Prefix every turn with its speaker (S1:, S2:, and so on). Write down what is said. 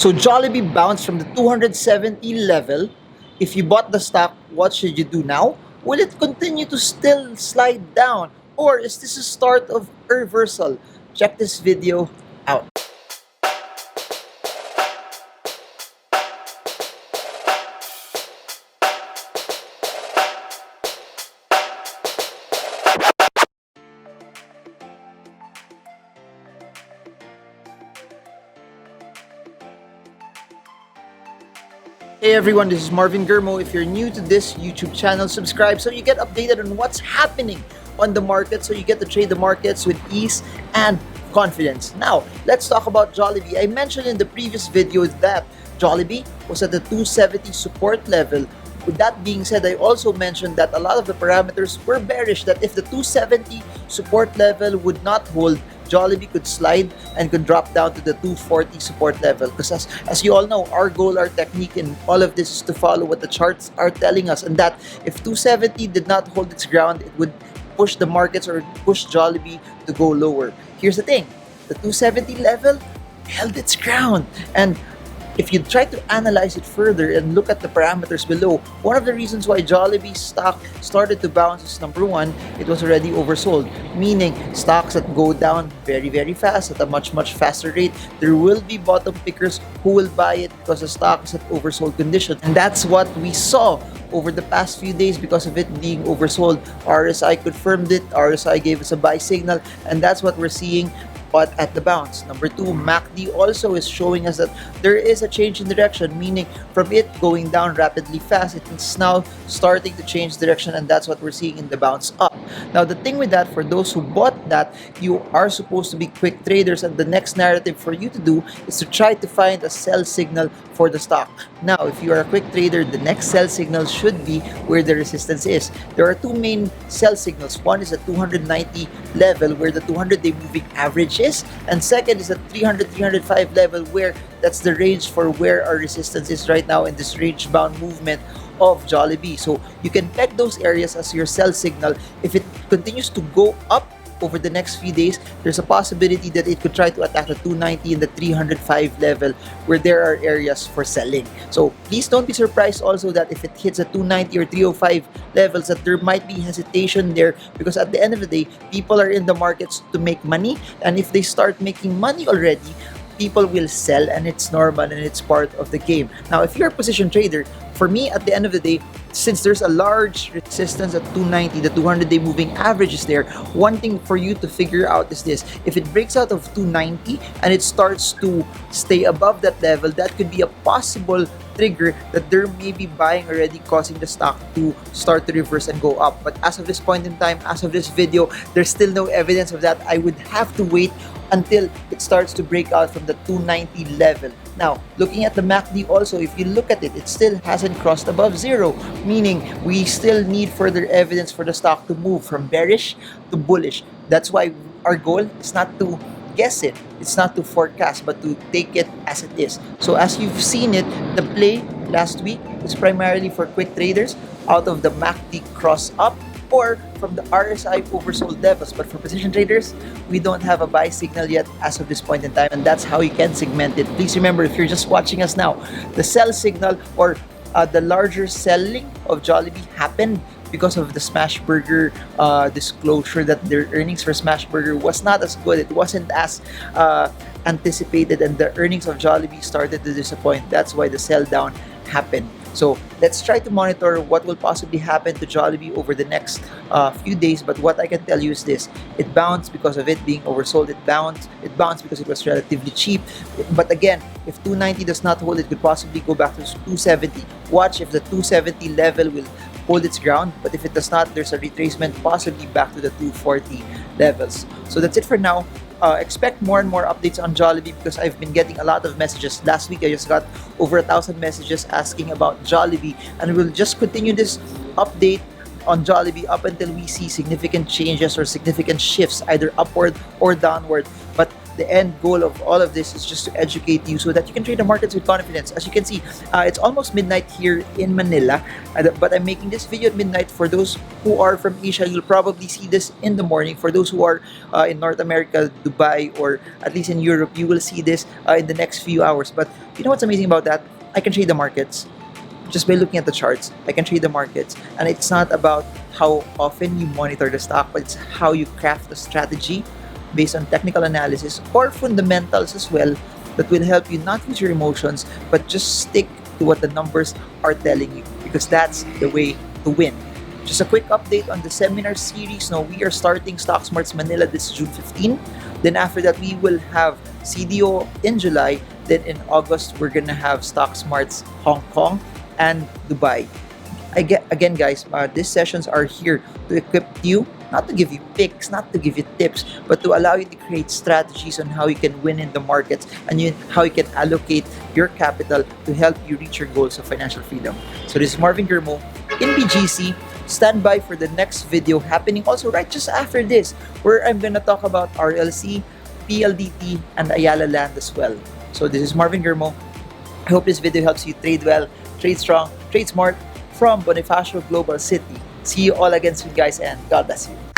S1: So Jollibee bounced from the 270 level. If you bought the stock, what should you do now? Will it continue to still slide down? Or is this a start of a reversal? Check this video out. Hey everyone, this is Marvin Germo. If you're new to this YouTube channel, subscribe so you get updated on what's happening on the market, so you get to trade the markets with ease and confidence. Now, let's talk about Jollibee. I mentioned in the previous video that Jollibee was at the 270 support level. With that being said, I also mentioned that a lot of the parameters were bearish, that if the 270 support level would not hold, Jollibee could slide and could drop down to the 240 support level. Because as you all know, our goal, our technique in all of this is to follow what the charts are telling us. And that if 270 did not hold its ground, it would push the markets or push Jollibee to go lower. Here's the thing, the 270 level held its ground. And if you try to analyze it further and look at the parameters below, one of the reasons why Jollibee stock started to bounce is number one, it was already oversold. Meaning, stocks that go down very, very fast at a much, much faster rate, there will be bottom pickers who will buy it because the stock is at oversold condition. And that's what we saw over the past few days because of it being oversold. RSI confirmed it, RSI gave us a buy signal, and that's what we're seeing but at the bounce. Number two, MACD also is showing us that there is a change in direction, meaning from it going down rapidly fast, it's now starting to change direction, and that's what we're seeing in the bounce up. Now, the thing with that, for those who bought that, you are supposed to be quick traders, and the next narrative for you to do is to try to find a sell signal for the stock. Now, if you are a quick trader, the next sell signal should be where the resistance is. There are two main sell signals. One is at 290 level, where the 200-day moving average is, and second is at 300-305 level, where that's the range for where our resistance is right now in this range bound movement of Jollibee. So you can peg those areas as your sell signal. If it continues to go up over the next few days, there's a possibility that it could try to attack the 290 and the 305 level, where there are areas for selling. So please don't be surprised also that if it hits a 290 or 305 levels, that there might be hesitation there, because at the end of the day, people are in the markets to make money, and if they start making money already, people will sell, and it's normal and it's part of the game. Now, if you're a position trader, for me, at the end of the day, since there's a large resistance at 290, the 200-day moving average is there, one thing for you to figure out is this: if it breaks out of 290 and it starts to stay above that level, that could be a possible trigger that there may be buying already, causing the stock to start to reverse and go up. But as of this point in time, as of this video, there's still no evidence of that. I would have to wait until it starts to break out from the 290 level. Now, looking at the MACD also, if you look at it, it still hasn't crossed above zero, meaning we still need further evidence for the stock to move from bearish to bullish. That's why our goal is not to guess it, it's not to forecast, but to take it as it is. So as you've seen it, the play last week is primarily for quick traders out of the MACD cross up or from the RSI oversold levels. But for position traders, we don't have a buy signal yet as of this point in time, and that's how you can segment it. Please remember, if you're just watching us now, the sell signal or the larger selling of Jollibee happened because of the Smashburger disclosure that their earnings for Smashburger was not as good. It wasn't as anticipated, and the earnings of Jollibee started to disappoint. That's why the sell down happened. So let's try to monitor what will possibly happen to Jollibee over the next few days. But what I can tell you is this: it bounced because of it being oversold. It bounced because it was relatively cheap. But again, if 290 does not hold, it could possibly go back to 270. Watch if the 270 level will hold its ground, but if it does not, there's a retracement possibly back to the 240 levels. So that's it for now. Expect more and more updates on Jollibee, because I've been getting a lot of messages. Last week, I just got over 1,000 messages asking about Jollibee, and we'll just continue this update on Jollibee up until we see significant changes or significant shifts, either upward or downward. But the end goal of all of this is just to educate you so that you can trade the markets with confidence. As you can see, it's almost midnight here in Manila, but I'm making this video at midnight. For those who are from Asia, you'll probably see this in the morning. For those who are in North America, Dubai, or at least in Europe, you will see this in the next few hours. But you know what's amazing about that? I can trade the markets just by looking at the charts. I can trade the markets, and it's not about how often you monitor the stock, but it's how you craft a strategy based on technical analysis or fundamentals as well that will help you not use your emotions, but just stick to what the numbers are telling you, because that's the way to win. Just a quick update on the seminar series. Now, we are starting Stock Smarts Manila this June 15. Then after that, we will have CDO in July. Then in August, we're gonna have Stock Smarts Hong Kong and Dubai. Again, guys, these sessions are here to equip you, not to give you picks, not to give you tips, but to allow you to create strategies on how you can win in the markets, and how you can allocate your capital to help you reach your goals of financial freedom. So this is Marvin Germo in BGC. Stand by for the next video happening also right just after this, where I'm gonna talk about RLC, PLDT, and Ayala Land as well. So this is Marvin Germo. I hope this video helps you trade well, trade strong, trade smart from Bonifacio Global City. See you all again soon, guys, and God bless you.